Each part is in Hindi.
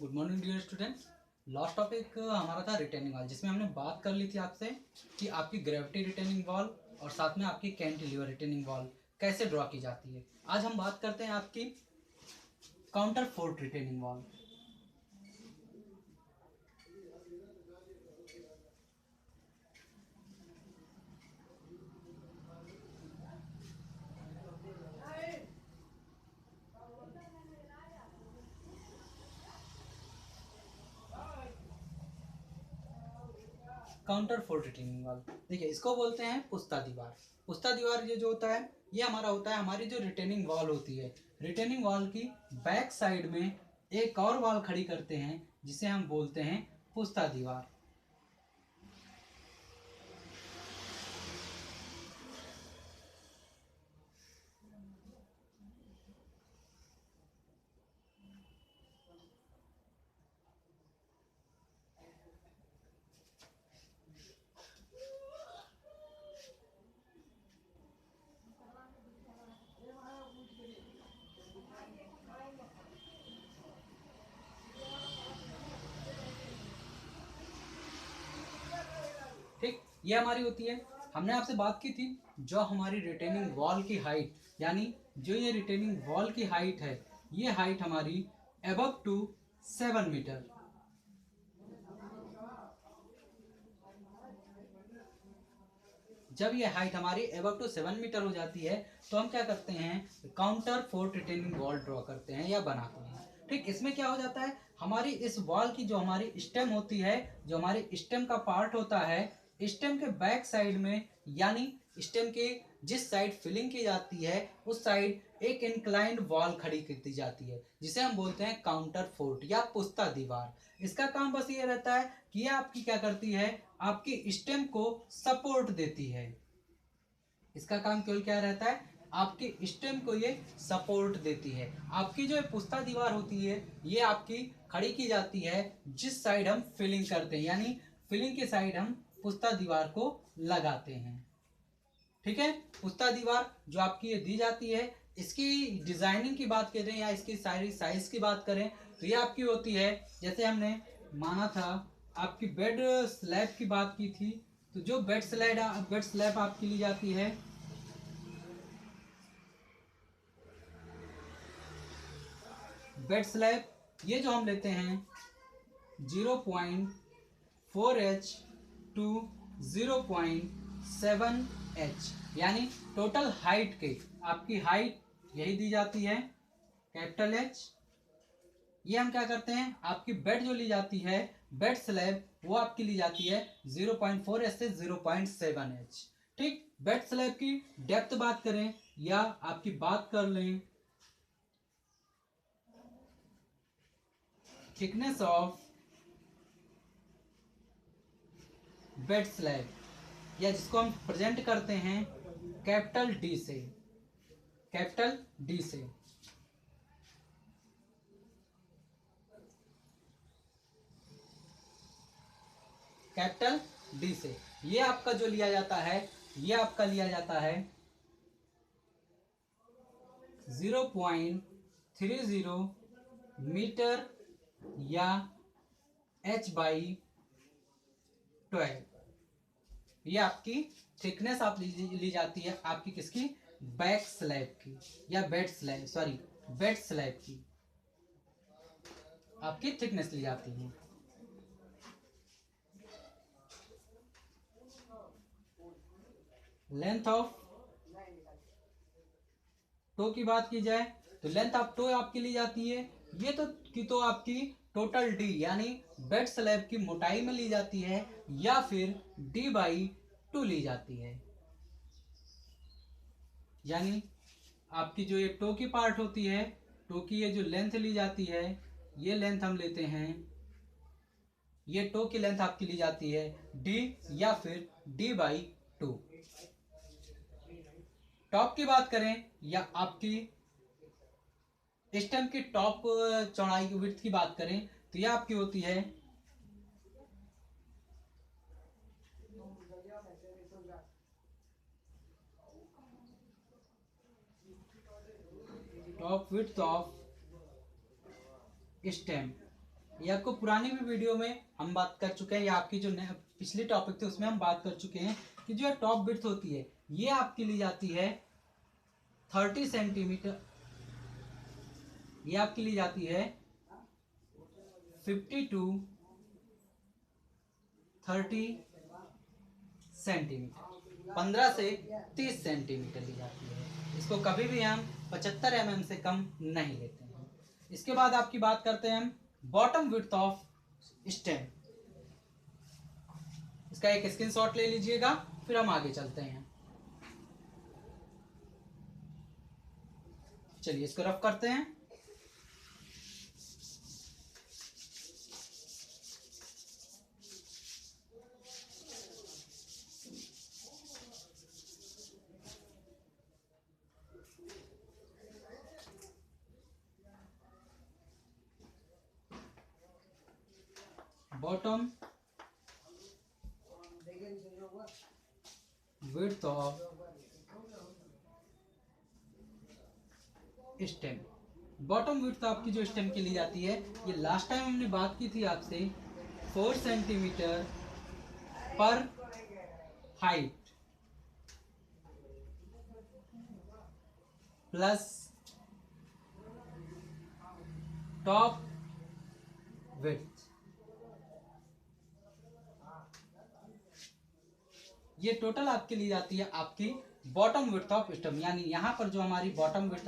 Good morning dear students. Last topic हमारा था रिटेनिंग वॉल, जिसमें हमने बात कर ली थी आपसे कि आपकी ग्रेविटी रिटेनिंग वॉल और साथ में आपकी कैंटिलीवर रिटेनिंग वॉल कैसे ड्रॉ की जाती है। आज हम बात करते हैं आपकी counter fort retaining wall. Counter fort retaining wall, देखिए इसको बोलते हैं पुस्ता दीवार। पुस्ता दीवार ये जो होता है, ये हमारा होता है हमारी जो रिटेनिंग वॉल होती है। रिटेनिंग वॉल की बैक साइड में एक और वॉल खड़ी करते हैं जिसे हम बोलते हैं पुस्ता दीवार। ठीक, ये हमारी होती है। हमने आपसे बात की थी जो हमारी रिटेनिंग वॉल की हाइट, यानी जो ये रिटेनिंग वॉल की हाइट है, ये हाइट हमारी अबव टू 7 मीटर। जब ये हाइट हमारी अबव टू 7 मीटर हो जाती है तो हम क्या करते हैं, counter fort retaining wall draw करते हैं या बनाते हैं। ठीक, इसमें क्या हो जाता है, हमारी इस वॉल की जो हमारी स्टेम होती है, जो हमारी स्टेम का पार्ट होता है, स्टेम के बैक साइड में, यानी स्टेम के जिस साइड फिलिंग की जाती है उस साइड एक इंक्लाइंड वॉल खड़ी कर दी जाती है जिसे हम बोलते हैं काउंटर फोर्ट या पुस्ता दीवार। इसका काम बस ये रहता है कि ये आपकी क्या करती है, आपकी स्टेम को सपोर्ट देती है। इसका काम केवल क्या रहता है, आपकी स्टेम को ये सपोर्ट देती है। आपकी जो पुस्ता दीवार होती है ये आपकी खड़ी की जाती है जिस साइड हम फिलिंग करते हैं, यानी फिलिंग की साइड हम पुस्ता दीवार को लगाते हैं। ठीक है, पुस्ता दीवार जो आपकी ये दी जाती है, इसकी डिजाइनिंग की बात करें या इसकी सारी साइज की बात करें तो ये आपकी होती है, जैसे हमने माना था आपकी बेड स्लैब की बात की थी, तो जो बेड स्लैब आपकी ली जाती है, बेड स्लैब ये जो हम लेते हैं 0.4 H टू 0.7 H, यानी टोटल हाइट के आपकी हाइट यही दी जाती है कैपिटल H। ये हम क्या करते हैं, आपकी बेड जो ली जाती है, बेड स्लैब वो आपकी ली जाती है 0.4 H से 0.7 H। ठीक, बेड स्लैब की डेप्थ बात करें या आपकी बात कर लें थिकनेस ऑफ बेड स्लैब, या जिसको हम प्रेजेंट करते हैं कैपिटल डी से, कैपिटल डी से। कैपिटल डी से ये आपका जो लिया जाता है, ये आपका लिया जाता है 0.30 मीटर या H/12। ये आपकी थिकनेस आप ली जाती है आपकी किसकी, बैक स्लैब की या बेड स्लैब की आपकी थिकनेस ली जाती है। लेंथ ऑफ टो की बात की जाए तो लेंथ ऑफ टो आपकी ली जाती है, ये तो आपकी टोटल डी, यानी बेड स्लैब की मोटाई में ली जाती है, या फिर D/2 ली जाती है। यानी आपकी जो ये टो की पार्ट होती है, टो की ये जो लेंथ ली जाती है, ये लेंथ हम लेते हैं, ये टो की लेंथ आपकी ली जाती है D या फिर D/2। टॉप की बात करें या आपकी स्टेम की टॉप चौड़ाई की विड्थ की बात करें तो यह आपकी होती है टॉप विड्थ ऑफ स्टेम, ये आपको पुरानी भी वीडियो में हम बात कर चुके हैं, या आपकी जो पिछली टॉपिक थी उसमें हम बात कर चुके हैं कि जो टॉप विड्थ होती है ये आपकी ली जाती है 30 सेंटीमीटर, ये आपकी ली जाती है 50 to 30 सेंटीमीटर, 15 से 30 सेंटीमीटर ली जाती है। इसको कभी भी हम 75 mm से कम नहीं लेते हैं। इसके बाद आपकी बात करते हैं हम बॉटम विड्थ ऑफ स्टेम। इसका एक स्क्रीनशॉट ले लीजिएगा, फिर हम आगे चलते हैं। चलिए इसको रफ करते हैं। Bottom width of stem. Bottom width आपकी जो स्टेम की ली जाती है, ये लास्ट टाइम हमने बात की थी आपसे 4 सेंटीमीटर पर हाइट प्लस टॉप विड्थ। ये टोटल आपके लिए जाती है आपकी बॉटम विड्थ ऑफ स्टेम, यानी यहाँ पर जो हमारी बॉटम विड्थ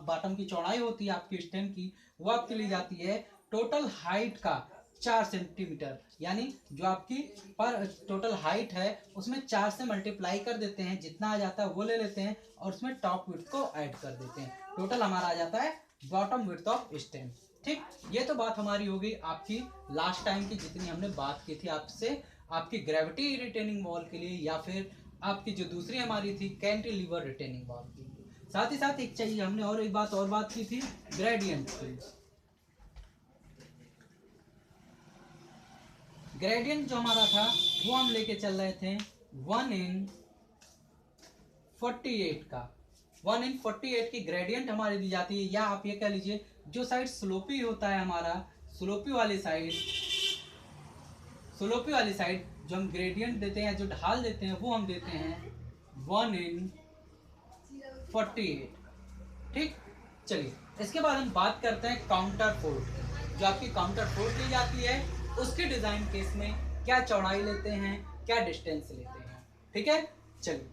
बॉटम की चौड़ाई होती है आपकी स्टेम की, वो आपके लिए जाती है टोटल हाइट का 4 सेंटीमीटर, यानी जो आपकी पर टोटल हाइट है उसमें 4 से मल्टीप्लाई कर देते हैं, जितना आ जाता है वो ले लेते हैं और उसमें टॉप विड्थ को ऐड कर देते हैं, टोटल हमारा आ जाता है बॉटम विड्थ ऑफ स्टेम। ठीक, ये तो बात हमारी हो गई आपकी लास्ट टाइम की, जितनी हमने बात की थी आपसे आपकी ग्रेविटी रिटेनिंग वॉल के लिए, या फिर आपकी जो दूसरी हमारी थी कैंटिलीवर रिटेनिंग वॉल के लिए। साथ ही साथ एक चाहिए हमने और एक बात की थी ग्रेडियंट की। ग्रेडियंट जो हमारा था वो हम लेके चल रहे थे 1/48 का। 1/48 की ग्रेडियंट हमारी दी जाती है, या आप ये कह लीजिए जो साइड स्लोपी होता है हमारा, स्लोपी वाली साइड जो हम ग्रेडियंट देते हैं, जो ढाल देते हैं, वो हम देते हैं 1/48। ठीक, चलिए इसके बाद हम बात करते हैं काउंटर फोर्ट। जो आपकी काउंटर फोर्ट ली जाती है उसके डिजाइन केस में क्या चौड़ाई लेते हैं, क्या डिस्टेंस लेते हैं। ठीक है, चलिए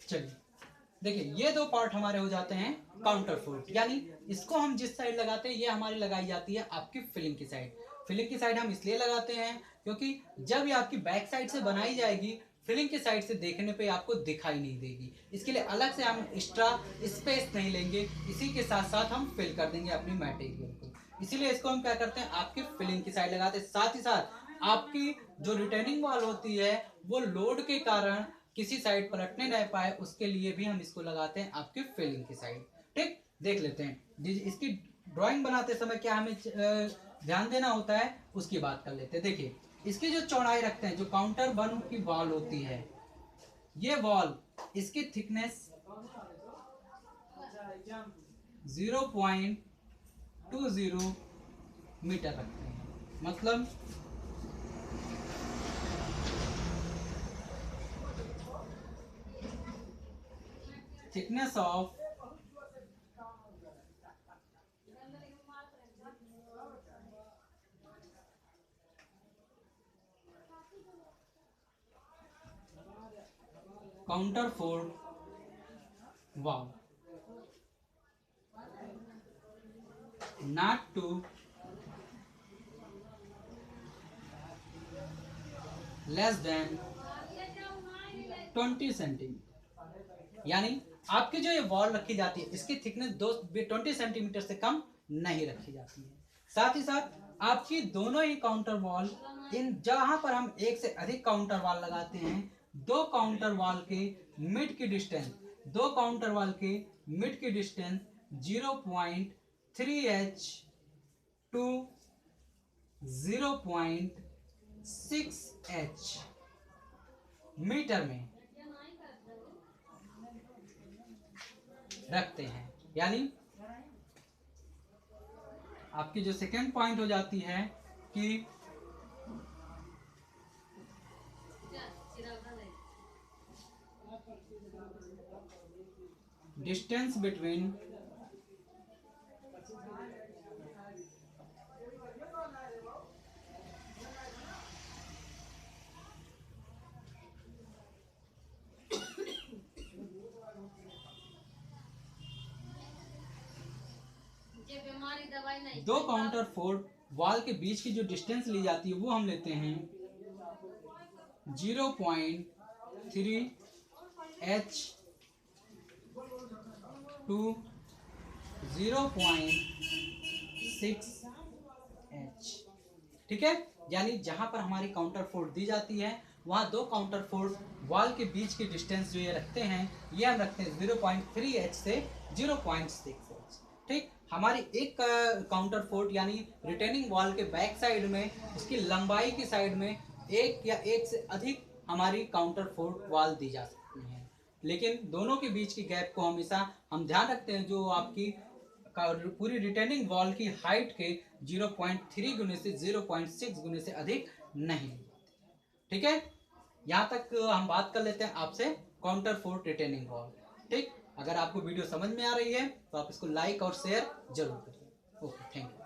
चलिए देखिए, ये दो पार्ट हमारे हो जाते हैं काउंटर फोर्ट, यानी इसको हम जिस साइड लगाते हैं ये हमारी लगाई जाती है आपकी फिलिंग की साइड। फिलिंग की साइड हम इसलिए लगाते हैं क्योंकि जब ये आपकी बैक साइड से बनाई जाएगी, फिलिंग की साइड से देखने पे आपको दिखाई नहीं देगी, इसके लिए अलग से हम एक्स्ट्रा स्पेस नहीं लेंगे, इसी के साथ साथ हम फिल कर देंगे अपनी मटेरियल को। इसीलिए इसको हम क्या करते हैं, आपकी फिलिंग की साइड लगाते हैं। साथ ही साथ आपकी जो रिटर्निंग वॉल होती है वो लोड के कारण किसी साइड पलटने नहीं पाए, उसके लिए भी हम इसको लगाते हैं आपके फिलिंग की साइड। ठीक, देख लेते हैं इसकी ड्राइंग बनाते समय क्या हमें ध्यान देना होता है, उसकी बात कर लेते हैं। देखिए, इसकी जो चौड़ाई रखते हैं, जो काउंटर 1 की वॉल होती है, ये वॉल इसकी थिकनेस 0.20 मीटर रखते हैं, मतलब thickness of counter fort wall not to less than 20 centimetre. यानी आपकी जो ये वॉल रखी जाती है इसकी थिकनेस 20 सेंटीमीटर से कम नहीं रखी जाती है। साथ ही साथ आपकी दोनों ही काउंटर वॉल, इन जहां पर हम एक से अधिक काउंटर वॉल लगाते हैं, दो काउंटर वॉल के मिड की distance 0.3h to 0.6h metre में रखते हैं। यानी आपकी जो सेकेंड पॉइंट हो जाती है कि डिस्टेंस बिटवीन दो काउंटर फोर्ट वॉल के बीच की जो डिस्टेंस ली जाती है वो हम लेते हैं 0.3h to 0.6h। ठीक है, यानी जहां पर हमारी काउंटर फोर्ट दी जाती है वहां दो काउंटर फोर्ट वॉल के बीच की डिस्टेंस जो ये रखते हैं, ये हम रखते हैं 0.3h से 0.6h। ठीक, हमारी एक काउंटर फोर्ट यानी रिटेनिंग वॉल के बैक साइड में, उसकी लंबाई की साइड में एक या एक से अधिक हमारी काउंटर फोर्ट वॉल दी जा सकती है, लेकिन दोनों के बीच की गैप को हमेशा हम ध्यान रखते हैं, जो आपकी पूरी रिटेनिंग वॉल की हाइट के 0.3 गुने से 0.6 गुने से अधिक नहीं। ठीक है, यहाँ तक हम बात कर लेते हैं आपसे काउंटर फोर्ट रिटेनिंग वॉल। ठीक, अगर आपको वीडियो समझ में आ रही है तो आप इसको लाइक और शेयर जरूर करिए। Okay, thank you.